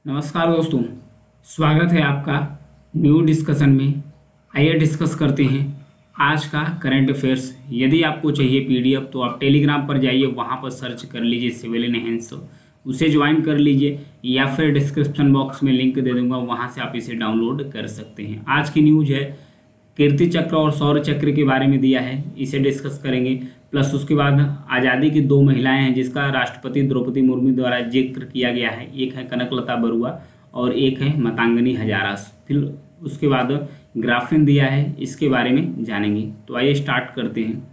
नमस्कार दोस्तों, स्वागत है आपका न्यू डिस्कशन में। आइए डिस्कस करते हैं आज का करंट अफेयर्स। यदि आपको चाहिए पीडीएफ तो आप टेलीग्राम पर जाइए, वहां पर सर्च कर लीजिए सिविल एनहेंस, उसे ज्वाइन कर लीजिए या फिर डिस्क्रिप्शन बॉक्स में लिंक दे दूंगा, वहां से आप इसे डाउनलोड कर सकते हैं। आज की न्यूज है कीर्ति चक्र और सौर चक्र के बारे में दिया है, इसे डिस्कस करेंगे। प्लस उसके बाद आज़ादी की दो महिलाएं हैं जिसका राष्ट्रपति द्रौपदी मुर्मू द्वारा जिक्र किया गया है, एक है कनकलता बरुआ और एक है मातंगी हजारा। फिर उसके बाद ग्राफिन दिया है, इसके बारे में जानेंगे। तो आइए स्टार्ट करते हैं।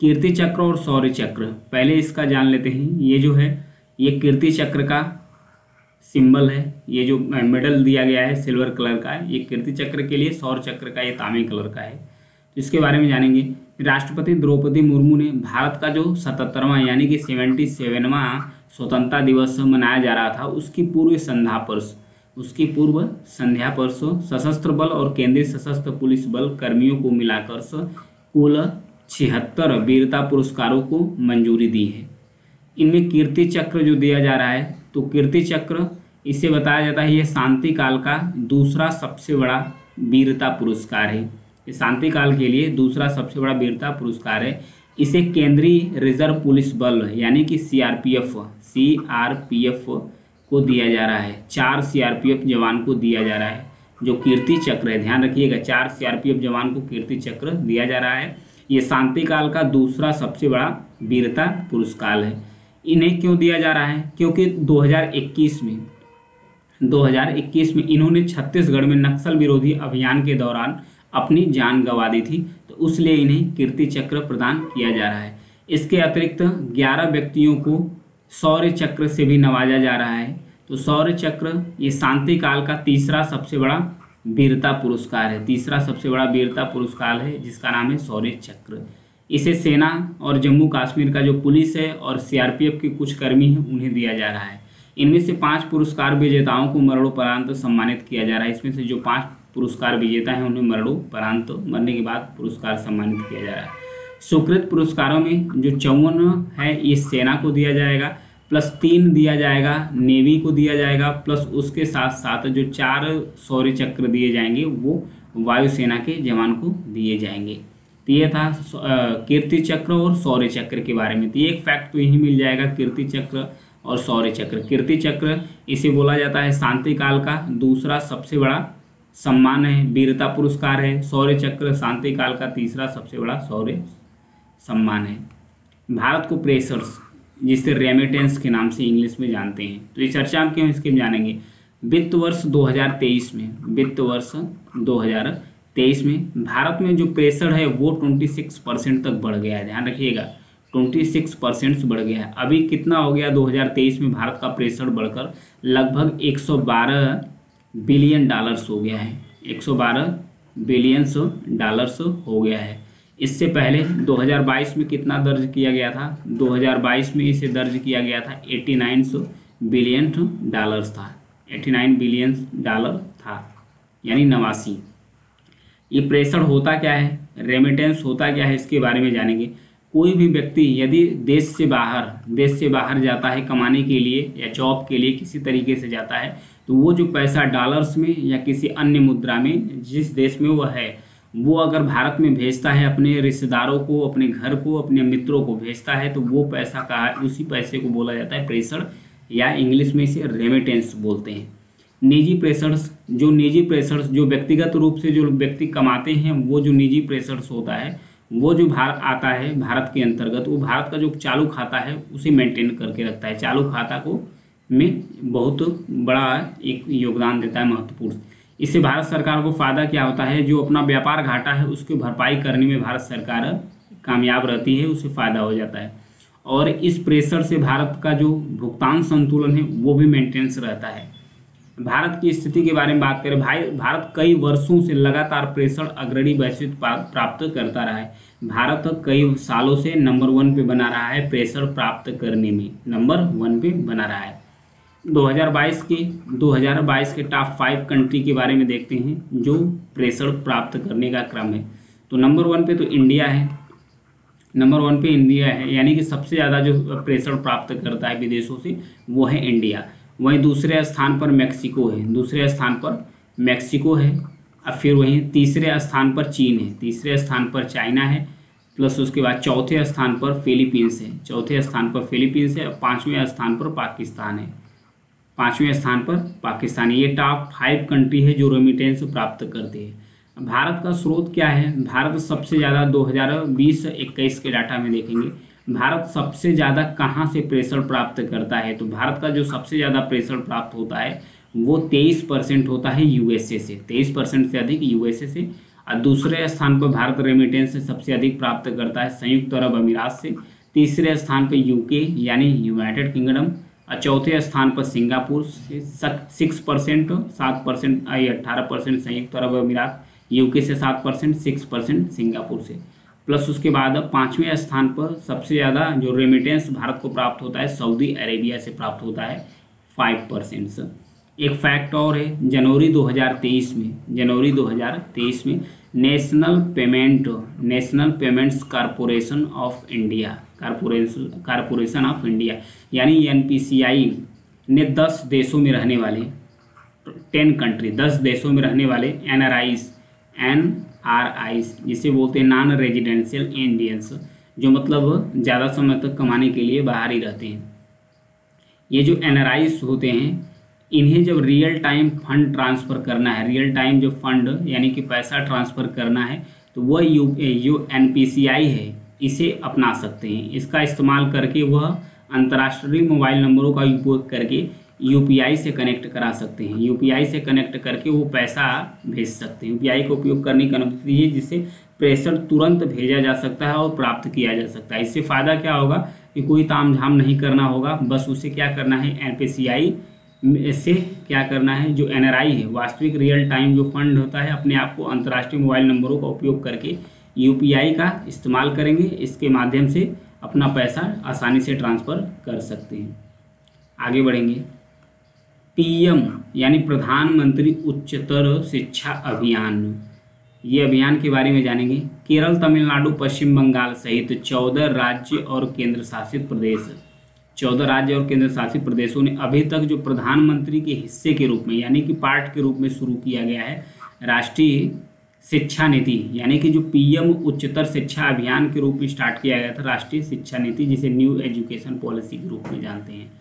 कीर्ति चक्र और सौर चक्र, पहले इसका जान लेते हैं। ये जो है ये कीर्ति चक्र का सिंबल है, ये जो मेडल दिया गया है सिल्वर कलर का है, ये कीर्ति चक्र के लिए। सौर चक्र का ये तांबे कलर का है, तो इसके बारे में जानेंगे। राष्ट्रपति द्रौपदी मुर्मू ने भारत का जो 77वां यानी कि 77वां स्वतंत्रता दिवस मनाया जा रहा था, उसकी पूर्व संध्या पर सशस्त्र बल और केंद्रीय सशस्त्र पुलिस बल कर्मियों को मिलाकर कुल 76 वीरता पुरस्कारों को मंजूरी दी है। इनमें कीर्ति चक्र जो दिया जा रहा है, तो कीर्ति चक्र इसे बताया जाता है ये शांति काल का दूसरा सबसे बड़ा वीरता पुरस्कार है। ये शांति काल के लिए दूसरा सबसे बड़ा वीरता पुरस्कार है। इसे केंद्रीय रिजर्व पुलिस बल यानी कि सीआरपीएफ को दिया जा रहा है। 4 सीआरपीएफ जवान को दिया जा रहा है जो कीर्ति चक्र है। ध्यान रखिएगा, 4 सीआरपीएफ जवान को कीर्ति चक्र दिया जा रहा है। ये शांति काल का दूसरा सबसे बड़ा वीरता पुरस्कार है। इन्हें क्यों दिया जा रहा है? क्योंकि 2021 में इन्होंने छत्तीसगढ़ में नक्सल विरोधी अभियान के दौरान अपनी जान गंवा दी थी, तो उसलिए इन्हें कीर्ति चक्र प्रदान किया जा रहा है। इसके अतिरिक्त 11 व्यक्तियों को शौर्य चक्र से भी नवाजा जा रहा है। तो शौर्य चक्र ये शांति काल का तीसरा सबसे बड़ा वीरता पुरस्कार है, तीसरा सबसे बड़ा वीरता पुरस्कार है जिसका नाम है शौर्य चक्र। इसे सेना और जम्मू कश्मीर का जो पुलिस है और सीआरपीएफ के कुछ कर्मी हैं उन्हें दिया जा रहा है। इनमें से 5 पुरस्कार विजेताओं को मरणोपरांत सम्मानित किया जा रहा है। इसमें से जो 5 पुरस्कार विजेता हैं उन्हें मरणोपरांत मरने के बाद पुरस्कार सम्मानित किया जा रहा है। स्वीकृत पुरस्कारों में जो 54 है ये सेना को दिया जाएगा, प्लस 3 दिया जाएगा नेवी को दिया जाएगा, प्लस उसके साथ साथ जो 4 शौर्य चक्र दिए जाएंगे वो वायुसेना के जवान को दिए जाएंगे। तो ये था कीर्ति चक्र और शौर्य चक्र के बारे में। तो एक फैक्ट तो यही मिल जाएगा, कीर्ति चक्र और शौर्य चक्र। कीर्ति चक्र इसे बोला जाता है शांति काल का दूसरा सबसे बड़ा सम्मान है, वीरता पुरस्कार है। शौर्य चक्र शांति काल का तीसरा सबसे बड़ा शौर्य सम्मान है। भारत को प्रेशर्स जिसे रेमिटेंस के नाम से इंग्लिश में जानते हैं, तो ये चर्चा हम क्यों इसके जानेंगे। वित्त वर्ष 2023 में भारत में जो प्रेशर है वो 26% तक बढ़ गया है। ध्यान रखिएगा, 26% बढ़ गया है। अभी कितना हो गया 2023 में भारत का प्रेशर बढ़कर लगभग 112 बिलियन डॉलर्स हो गया है। 112 बिलियन डॉलर्स हो गया है। इससे पहले 2022 में कितना दर्ज किया गया था? 2022 में इसे दर्ज किया गया था 89 बिलियन डॉलर्स था। 89 बिलियन डॉलर था, यानी 89। ये प्रेशर होता क्या है, रेमिटेंस होता क्या है, इसके बारे में जानेंगे। कोई भी व्यक्ति यदि देश से बाहर जाता है कमाने के लिए या जॉब के लिए किसी तरीके से जाता है, तो वो जो पैसा डॉलर्स में या किसी अन्य मुद्रा में जिस देश में वो है, वो अगर भारत में भेजता है अपने रिश्तेदारों को, अपने घर को, अपने मित्रों को भेजता है, तो वो पैसा का उसी पैसे को बोला जाता है प्रेशर, या इंग्लिश में इसे रेमिटेंस बोलते हैं। निजी प्रेशर्स जो व्यक्तिगत रूप से जो व्यक्ति कमाते हैं, वो जो निजी प्रेशर्स होता है वो जो भारत आता है भारत के अंतर्गत, वो भारत का जो चालू खाता है उसे मेंटेन करके रखता है। चालू खाता को में बहुत बड़ा एक योगदान देता है, महत्वपूर्ण। इससे भारत सरकार को फायदा क्या होता है, जो अपना व्यापार घाटा है उसकी भरपाई करने में भारत सरकार कामयाब रहती है, उसे फायदा हो जाता है। और इस प्रेशर से भारत का जो भुगतान संतुलन है वो भी मेंटेनेंस रहता है। भारत की स्थिति के बारे में बात करें, भारत कई वर्षों से लगातार प्रेशर अग्रणी वैश्विक प्राप्त करता रहा है। भारत कई सालों से नंबर 1 पे बना रहा है, प्रेशर प्राप्त करने में नंबर 1 पे बना रहा है। 2022 के टॉप 5 कंट्री के बारे में देखते हैं जो प्रेशर प्राप्त करने का क्रम है। तो नंबर 1 पे तो इंडिया है, यानी कि सबसे ज़्यादा जो प्रेशर प्राप्त करता है विदेशों से वो है इंडिया। वहीं दूसरे स्थान पर मैक्सिको है, दूसरे स्थान पर मैक्सिको है। अब फिर वहीं तीसरे स्थान पर चीन है, तीसरे स्थान पर चाइना है, प्लस उसके बाद चौथे स्थान पर फिलीपींस है, चौथे स्थान पर फिलीपींस है। पाँचवें स्थान पर पाकिस्तान है, पाँचवें स्थान पर पाकिस्तान। ये टॉप 5 कंट्री है जो रेमिटेंस प्राप्त करते हैं। भारत का स्रोत क्या है? भारत सबसे ज़्यादा 2020-21 के डाटा में देखेंगे, भारत सबसे ज़्यादा कहाँ से प्रेशर प्राप्त करता है? तो भारत का जो सबसे ज़्यादा प्रेशर प्राप्त होता है वो 23% होता है यूएसए से, 23% से अधिक यूएसए से। और दूसरे स्थान पर भारत रेमिटेंस से सबसे अधिक प्राप्त करता है संयुक्त अरब अमीरात से। तीसरे स्थान पर यूके यानी यूनाइटेड किंगडम, और चौथे स्थान पर सिंगापुर से 6%, 7%, 18% संयुक्त अरब अमीरात, यूके से 7%, 6% सिंगापुर से। प्लस उसके बाद पाँचवें स्थान पर सबसे ज़्यादा जो रेमिटेंस भारत को प्राप्त होता है सऊदी अरेबिया से प्राप्त होता है 5%। एक फैक्ट और है, जनवरी 2023 में national payments corporation of India यानी एनपीसीआई ने 10 देशों में रहने वाले 10 देशों में रहने वाले एनआरआईज जिसे बोलते हैं नॉन रेजिडेंशियल इंडियंस, जो मतलब ज़्यादा समय तक कमाने के लिए बाहर ही रहते हैं। ये जो एनआरआईज होते हैं, इन्हें जब रियल टाइम फंड ट्रांसफ़र करना है, रियल टाइम जो फंड यानी कि पैसा ट्रांसफ़र करना है, तो वह जो एनपीसीआई है इसे अपना सकते हैं। इसका इस्तेमाल करके वह अंतर्राष्ट्रीय मोबाइल नंबरों का उपयोग करके यूपीआई से कनेक्ट करा सकते हैं, यूपीआई से कनेक्ट करके वो पैसा भेज सकते हैं। यूपीआई का उपयोग करने की अनुमति दीजिए जिससे प्रेशर तुरंत भेजा जा सकता है और प्राप्त किया जा सकता है। इससे फ़ायदा क्या होगा कि कोई तामझाम नहीं करना होगा, बस उसे क्या करना है, एनपीसीआई से क्या करना है, जो एनआरआई है वास्तविक रियल टाइम जो फंड होता है अपने आप को अंतर्राष्ट्रीय मोबाइल नंबरों का उपयोग करके यूपीआई का इस्तेमाल करेंगे, इसके माध्यम से अपना पैसा आसानी से ट्रांसफ़र कर सकते हैं। आगे बढ़ेंगे। पीएम यानी प्रधानमंत्री उच्चतर शिक्षा अभियान, ये अभियान के बारे में जानेंगे। केरल, तमिलनाडु, पश्चिम बंगाल सहित 14 राज्य और केंद्र शासित प्रदेशों ने अभी तक जो प्रधानमंत्री के हिस्से के रूप में यानी कि पार्ट के रूप में शुरू किया गया है राष्ट्रीय शिक्षा नीति, यानी कि जो पीएम उच्चतर शिक्षा अभियान के रूप में स्टार्ट किया गया था राष्ट्रीय शिक्षा नीति, जिसे न्यू एजुकेशन पॉलिसी के रूप में जानते हैं।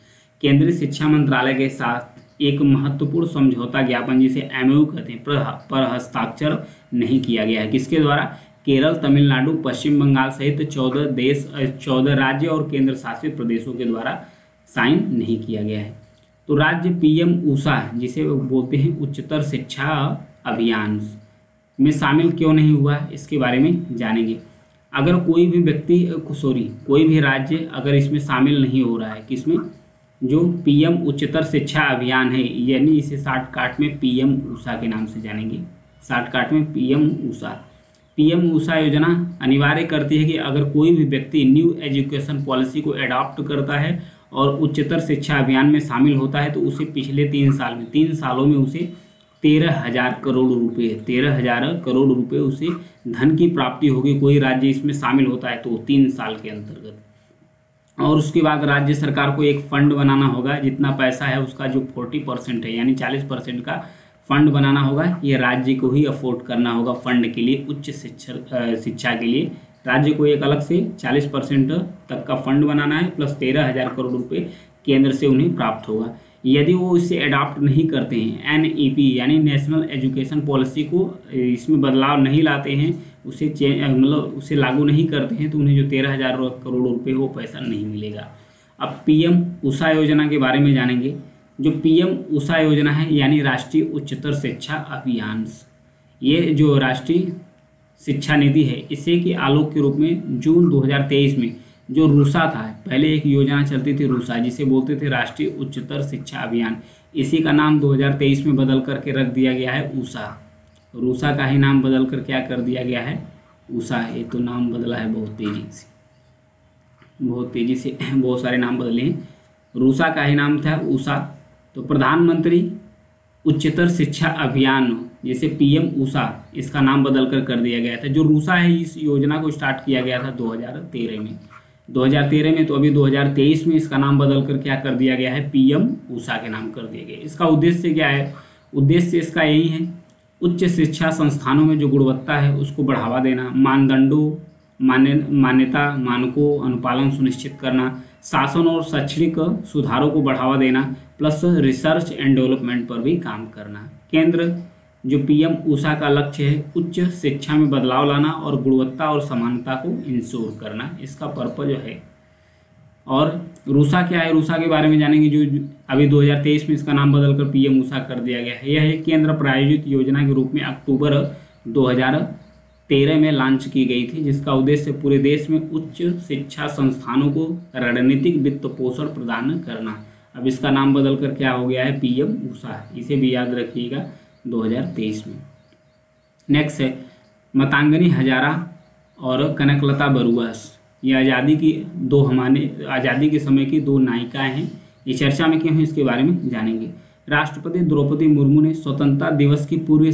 केंद्रीय शिक्षा मंत्रालय के साथ एक महत्वपूर्ण समझौता ज्ञापन जिसे एमओयू कहते हैं पर हस्ताक्षर नहीं किया गया है। किसके द्वारा? केरल, तमिलनाडु, पश्चिम बंगाल सहित 14 राज्य और केंद्र शासित प्रदेशों के द्वारा साइन नहीं किया गया है। तो राज्य पीएम ऊषा जिसे बोलते हैं उच्चतर शिक्षा अभियान में शामिल क्यों नहीं हुआ, इसके बारे में जानेंगे। अगर कोई भी कोई भी राज्य अगर इसमें शामिल नहीं हो रहा है, किसमें, जो पीएम उच्चतर शिक्षा अभियान है, यानी इसे शॉर्टकट में पीएम ऊषा के नाम से जानेंगे, शॉर्टकट में पीएम ऊषा योजना अनिवार्य करती है कि अगर कोई भी व्यक्ति न्यू एजुकेशन पॉलिसी को एडॉप्ट करता है और उच्चतर शिक्षा अभियान में शामिल होता है तो उसे पिछले 3 सालों में उसे 13,000 करोड़ रुपए उसे धन की प्राप्ति होगी। कोई राज्य इसमें शामिल होता है तो 3 साल के अंतर्गत। और उसके बाद राज्य सरकार को एक फंड बनाना होगा, जितना पैसा है उसका जो 40% है यानी 40% का फंड बनाना होगा। ये राज्य को ही अफोर्ड करना होगा फंड के लिए, उच्च शिक्षा के लिए राज्य को एक अलग से 40% तक का फंड बनाना है, प्लस 13,000 करोड़ रुपए केंद्र से उन्हें प्राप्त होगा। यदि वो इसे अडॉप्ट नहीं करते हैं, एनईपी यानी नेशनल एजुकेशन पॉलिसी को इसमें बदलाव नहीं लाते हैं, उसे लागू नहीं करते हैं, तो उन्हें जो 13,000 करोड़ रुपए वो पैसा नहीं मिलेगा। अब पीएम ऊषा योजना के बारे में जानेंगे। जो पीएम ऊषा योजना है यानी राष्ट्रीय उच्चतर शिक्षा अभियान, ये जो राष्ट्रीय शिक्षा नीति है इसे के आलोक के रूप में जून 2023 में जो रूसा था, पहले एक योजना चलती थी रूसा जिसे बोलते थे राष्ट्रीय उच्चतर शिक्षा अभियान, इसी का नाम 2023 में बदल करके रख दिया गया है ऊषा। रूसा का ही नाम बदल कर क्या कर दिया गया है, ऊषा। ये तो नाम बदला है बहुत तेजी से बहुत सारे नाम बदले हैं। रूसा का ही नाम था ऊषा। तो प्रधानमंत्री उच्चतर शिक्षा अभियान जैसे पीएम ऊषा, इसका नाम बदल कर दिया गया था। जो रूसा है इस योजना को स्टार्ट किया गया था 2013 में। 2013 में, तो अभी 2023 में इसका नाम बदल कर क्या कर दिया गया है, पीएम ऊषा के नाम कर दिया गया। इसका उद्देश्य क्या है, उद्देश्य इसका यही है, उच्च शिक्षा संस्थानों में जो गुणवत्ता है उसको बढ़ावा देना, मानदंडों मान्यता मानकों अनुपालन सुनिश्चित करना, शासन और शैक्षणिक सुधारों को बढ़ावा देना, प्लस रिसर्च एंड डेवलपमेंट पर भी काम करना। केंद्र जो पीएम ऊषा का लक्ष्य है, उच्च शिक्षा में बदलाव लाना और गुणवत्ता और समानता को इंश्योर करना, इसका पर्पज है। और रूसा क्या है, रूसा के बारे में जानेंगे, जो अभी 2023 में इसका नाम बदलकर पीएम ऊषा कर दिया गया है। यह एक केंद्र प्रायोजित योजना के रूप में अक्टूबर 2013 में लॉन्च की गई थी, जिसका उद्देश्य पूरे देश में उच्च शिक्षा संस्थानों को रणनीतिक वित्त पोषण प्रदान करना। अब इसका नाम बदलकर क्या हो गया है, पीएम ऊषा, इसे भी याद रखिएगा 2023 में। नेक्स्ट है मतंगिनी हजारा और कनकलता बरुआ। ये आज़ादी के समय की दो नायिकाएं हैं। ये चर्चा में क्यों है इसके बारे में जानेंगे। राष्ट्रपति द्रौपदी मुर्मू ने स्वतंत्रता दिवस की पूर्व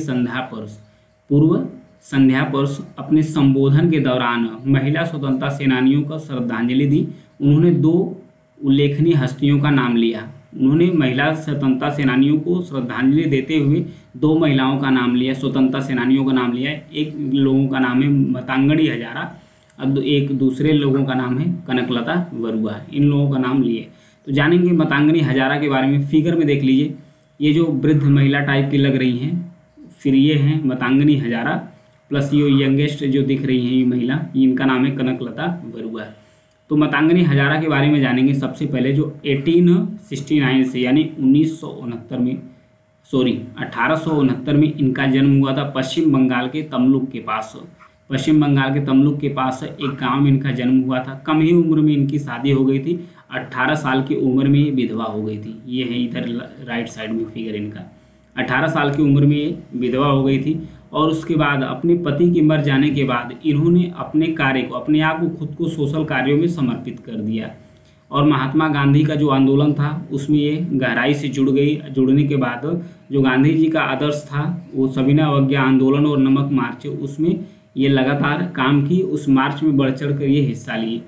संध्या पर अपने संबोधन के दौरान महिला स्वतंत्रता सेनानियों को श्रद्धांजलि दी। उन्होंने दो उल्लेखनीय हस्तियों का नाम लिया। उन्होंने महिला स्वतंत्रता सेनानियों को श्रद्धांजलि देते हुए दो महिलाओं का नाम लिया, स्वतंत्रता सेनानियों का नाम लिया। एक लोगों का नाम है मतंगिनी हजारा और एक दूसरे लोगों का नाम है कनकलता बरुआ। इन लोगों का नाम लिए तो जानेंगे मतंगिनी हजारा के बारे में। फिगर में देख लीजिए, ये जो वृद्ध महिला टाइप की लग रही हैं, फिर ये हैं मतंगिनी हजारा, प्लस ये यंगेस्ट जो दिख रही हैं ये महिला, इनका नाम है कनकलता बरुआ। तो मतंगिनी हजारा के बारे में जानेंगे। सबसे पहले जो 1869 से यानी 1869 में इनका जन्म हुआ था पश्चिम बंगाल के तमलुक के पास। पश्चिम बंगाल के तमलुक के पास एक गांव में इनका जन्म हुआ था। कम ही उम्र में इनकी शादी हो गई थी। 18 साल की उम्र में ये विधवा हो गई थी। ये है इधर राइट साइड में फिगर इनका। 18 साल की उम्र में ये विधवा हो गई थी और उसके बाद अपने पति के मर जाने के बाद इन्होंने अपने कार्य को, अपने आप को, खुद को सोशल कार्यों में समर्पित कर दिया और महात्मा गांधी का जो आंदोलन था उसमें ये गहराई से जुड़ गई। जुड़ने के बाद जो गांधी जी का आदर्श था वो सविनय अवज्ञा आंदोलन और नमक मार्च, उसमें ये लगातार काम की। उस मार्च में बढ़ चढ़ कर ये हिस्सा लिए।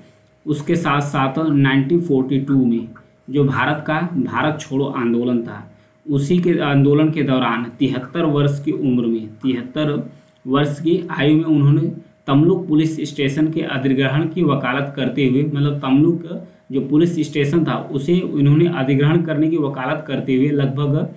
उसके साथ साथ 1942 में जो भारत छोड़ो आंदोलन था, उसी के आंदोलन के दौरान 73 वर्ष की उम्र में, 73 वर्ष की आयु में उन्होंने तमलुक पुलिस स्टेशन के अधिग्रहण की वकालत करते हुए, मतलब तमलुक जो पुलिस स्टेशन था उसे इन्होंने अधिग्रहण करने की वकालत करते हुए लगभग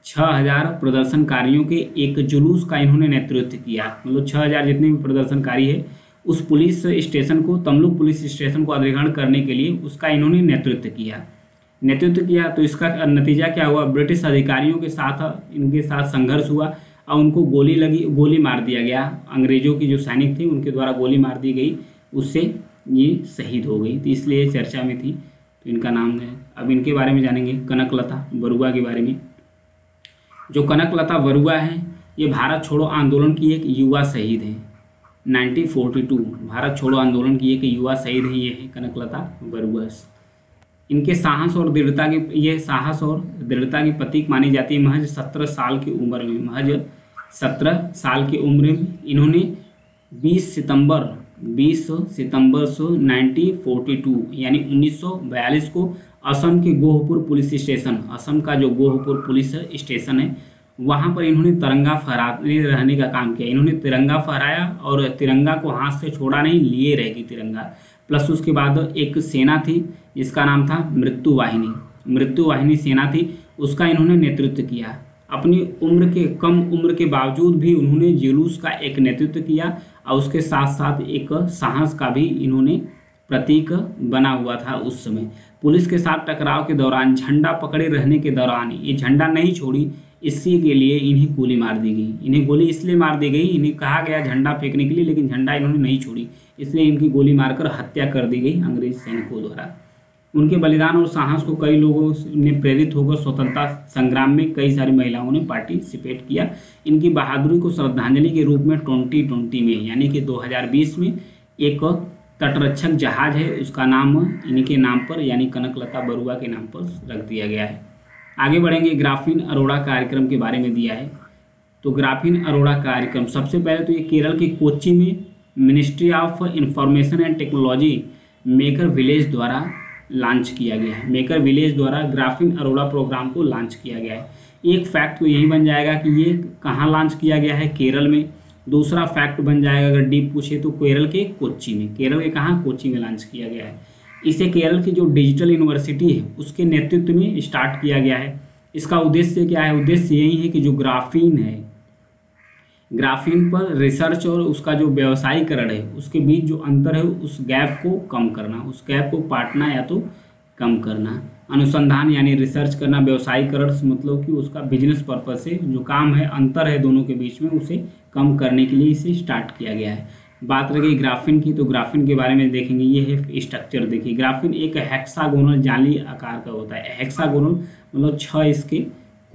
6,000 प्रदर्शनकारियों के एक जुलूस का इन्होंने नेतृत्व किया। मतलब 6,000 जितने भी प्रदर्शनकारी है उस पुलिस स्टेशन को, तमलुक पुलिस स्टेशन को अधिग्रहण करने के लिए उसका इन्होंने नेतृत्व किया। तो इसका नतीजा क्या हुआ, ब्रिटिश अधिकारियों के साथ इनके साथ संघर्ष हुआ और उनको गोली मार दिया गया। अंग्रेजों की जो सैनिक थे उनके द्वारा गोली मार दी गई, उससे ये शहीद हो गई। तो इसलिए चर्चा में थी, तो इनका नाम है। अब इनके बारे में जानेंगे, कनकलता बरुआ के बारे में। जो कनकलता बरुआ है ये भारत छोड़ो आंदोलन की एक युवा शहीद है। 1942 भारत छोड़ो आंदोलन की एक युवा शहीद है, ये है कनकलता बरुआ। इनके साहस और दृढ़ता की प्रतीक मानी जाती है। महज 17 साल की उम्र में, 17 की उम्र में इन्होंने 20 सितंबर 1942 यानी 1942 को असम के गोहपुर पुलिस स्टेशन, असम का जो गोहपुर पुलिस स्टेशन है वहाँ पर इन्होंने तिरंगा फहराते रहने का काम किया। इन्होंने तिरंगा फहराया और तिरंगा को हाथ से छोड़ा नहीं, लिए रहेगी तिरंगा। प्लस उसके बाद एक सेना थी जिसका नाम था मृत्यु वाहिनी सेना थी, उसका इन्होंने नेतृत्व किया। अपनी कम उम्र के बावजूद भी उन्होंने जुलूस का एक नेतृत्व किया और उसके साथ साथ एक साहस का भी इन्होंने प्रतीक बना हुआ था। उस समय पुलिस के साथ टकराव के दौरान झंडा पकड़े रहने के दौरान ये झंडा नहीं छोड़ी, इसी के लिए इन्हें गोली मार दी गई। इन्हें गोली इसलिए मार दी गई, इन्हें कहा गया झंडा फेंकने के लिए, लेकिन झंडा इन्होंने नहीं छोड़ी, इसलिए इनकी गोली मारकर हत्या कर दी गई अंग्रेज सैनिकों द्वारा। उनके बलिदान और साहस को कई लोगों ने प्रेरित होकर स्वतंत्रता संग्राम में कई सारी महिलाओं ने पार्टिसिपेट किया। इनकी बहादुरी को श्रद्धांजलि के रूप में 2020 में यानी कि 2020 में एक तटरक्षक जहाज है, उसका नाम इनके नाम पर यानी कनकलता बरुआ के नाम पर रख दिया गया है। आगे बढ़ेंगे, ग्राफीन अरोड़ा कार्यक्रम के बारे में दिया है। तो ग्राफीन अरोड़ा कार्यक्रम सबसे पहले तो ये केरल के कोच्चि में ministry of information and technology maker village द्वारा लॉन्च किया गया है। मेकर विलेज द्वारा ग्राफीन अरोड़ा प्रोग्राम को लॉन्च किया गया है। एक फैक्ट तो यही बन जाएगा कि ये कहाँ लॉन्च किया गया है, केरल में। दूसरा फैक्ट बन जाएगा अगर डीप पूछे तो केरल के कोच्चि में। केरल के कहाँ, कोच्चि में लॉन्च किया गया है। इसे केरल की जो डिजिटल यूनिवर्सिटी है उसके नेतृत्व में स्टार्ट किया गया है। इसका उद्देश्य क्या है? उद्देश्य यही है कि जो ग्राफीन है, ग्राफीन पर रिसर्च और उसका जो व्यवसायीकरण है उसके बीच जो अंतर है उस गैप को कम करना, उस गैप को पाटना या तो कम करना। अनुसंधान यानी रिसर्च करना, व्यवसायीकरण मतलब कि उसका बिजनेस पर्पज से जो काम है, अंतर है दोनों के बीच में, उसे कम करने के लिए इसे स्टार्ट किया गया है। बात रही ग्राफीन की, तो ग्राफीन के बारे में देखेंगे। ये है स्ट्रक्चर, देखिए ग्राफीन एक हेक्सागोनल जाली आकार का होता है। हेक्सागोनल मतलब 6 इसके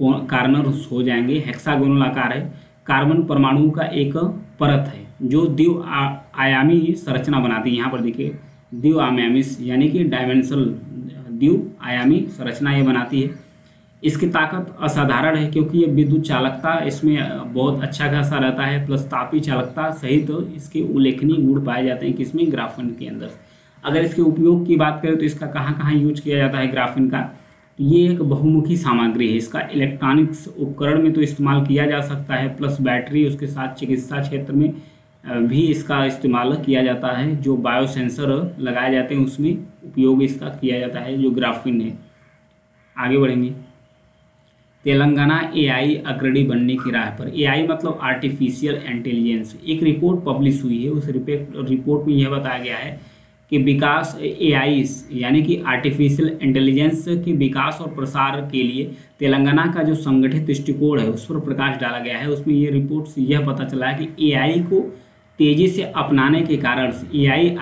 कार्नर्स हो जाएंगे। हेक्सागोनल आकार है। कार्बन परमाणु का एक परत है जो द्विआयामी संरचना बनाती है। यहाँ पर देखिए द्विआयामी यानी कि डायमेंशनल द्विआयामी संरचना ये बनाती है। इसकी ताकत असाधारण है क्योंकि ये विद्युत चालकता इसमें बहुत अच्छा खासा रहता है, प्लस तापीय चालकता सहित तो इसके उल्लेखनीय गुण पाए जाते हैं किसमें, ग्राफीन के अंदर। अगर इसके उपयोग की बात करें तो इसका कहाँ कहाँ यूज किया जाता है ग्राफीन का, तो ये एक बहुमुखी सामग्री है। इसका इलेक्ट्रॉनिक्स उपकरण में तो इस्तेमाल किया जा सकता है, प्लस बैटरी, उसके साथ चिकित्सा क्षेत्र में भी इसका इस्तेमाल किया जाता है। जो बायोसेंसर लगाए जाते हैं उसमें उपयोग इसका किया जाता है, जो ग्राफीन है। आगे बढ़ेंगे। तेलंगाना एआई अग्रणी बनने की राह पर। एआई मतलब आर्टिफिशियल इंटेलिजेंस। एक रिपोर्ट पब्लिश हुई है, उस रिपोर्ट में यह बताया गया है कि विकास एआई यानी कि आर्टिफिशियल इंटेलिजेंस के विकास और प्रसार के लिए तेलंगाना का जो संगठित दृष्टिकोण है उस पर प्रकाश डाला गया है। उसमें ये रिपोर्ट से यह पता चला है कि एआई को तेजी से अपनाने के कारण, एआई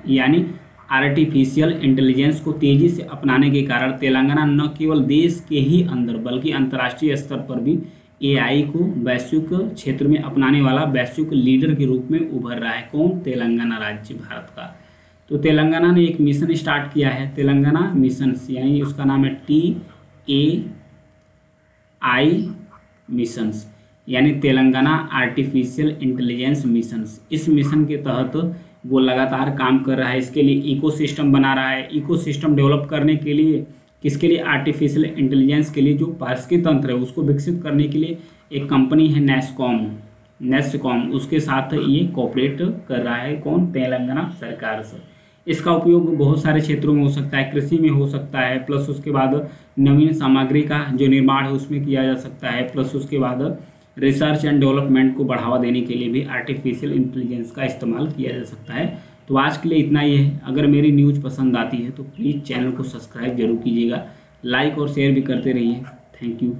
यानी आर्टिफिशियल इंटेलिजेंस को तेजी से अपनाने के कारण तेलंगाना न केवल देश के ही अंदर बल्कि अंतर्राष्ट्रीय स्तर पर भी एआई को वैश्विक क्षेत्र में अपनाने वाला वैश्विक लीडर के रूप में उभर रहा है। कौन? तेलंगाना राज्य भारत का। तो तेलंगाना ने एक मिशन स्टार्ट किया है, तेलंगाना मिशन, यानी उसका नाम है TAI मिशंस, यानी तेलंगाना आर्टिफिशियल इंटेलिजेंस मिशंस। इस मिशन के तहत वो लगातार काम कर रहा है। इसके लिए इकोसिस्टम बना रहा है। इकोसिस्टम डेवलप करने के लिए किसके लिए? आर्टिफिशियल इंटेलिजेंस के लिए जो पारिस्थितिकी तंत्र है उसको विकसित करने के लिए एक कंपनी है नेस्कॉम, उसके साथ ये कोऑपरेट कर रहा है। कौन? तेलंगाना सरकार से। इसका उपयोग बहुत सारे क्षेत्रों में हो सकता है, कृषि में हो सकता है, प्लस उसके बाद नवीन सामग्री का जो निर्माण है उसमें किया जा सकता है, प्लस उसके बाद रिसर्च एंड डेवलपमेंट को बढ़ावा देने के लिए भी आर्टिफिशियल इंटेलिजेंस का इस्तेमाल किया जा सकता है। तो आज के लिए इतना ही है। अगर मेरी न्यूज़ पसंद आती है तो प्लीज़ चैनल को सब्सक्राइब जरूर कीजिएगा, लाइक और शेयर भी करते रहिए। Thank you.